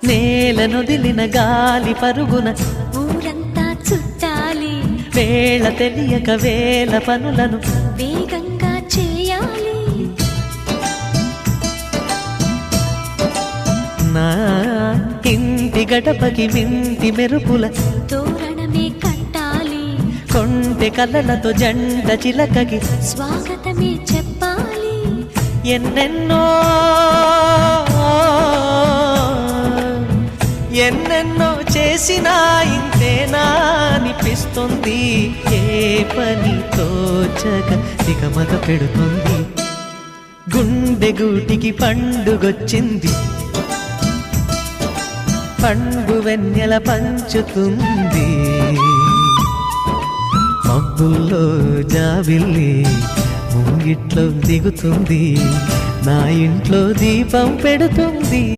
నేలనొదిలిన గాలి పరుగున ఊరంతా చుట్టాలి, వేళ తెలియక వేల పనులను వేగంగా చేయాలి. నా ఇంటి గడపకి వింటి మెరుపుల తోరణమే కట్టాలి, కొంటె కలలతో జంట చిలకకి స్వాగతమే చెప్పాలి. ఎన్నెన్నో ఎన్నెన్నో చేసినా ఇంతేనా అనిపిస్తుంది. ఏ పని తోచక దిగమగ పెడుతుంది. గుండె గూటికి పండుగొచ్చింది, పండు వెన్నెల పంచుతుంది. మబ్బుల్లో జాబిల్లి ముంగిట్లో దిగుతుంది, నా ఇంట్లో దీపం పెడుతుంది.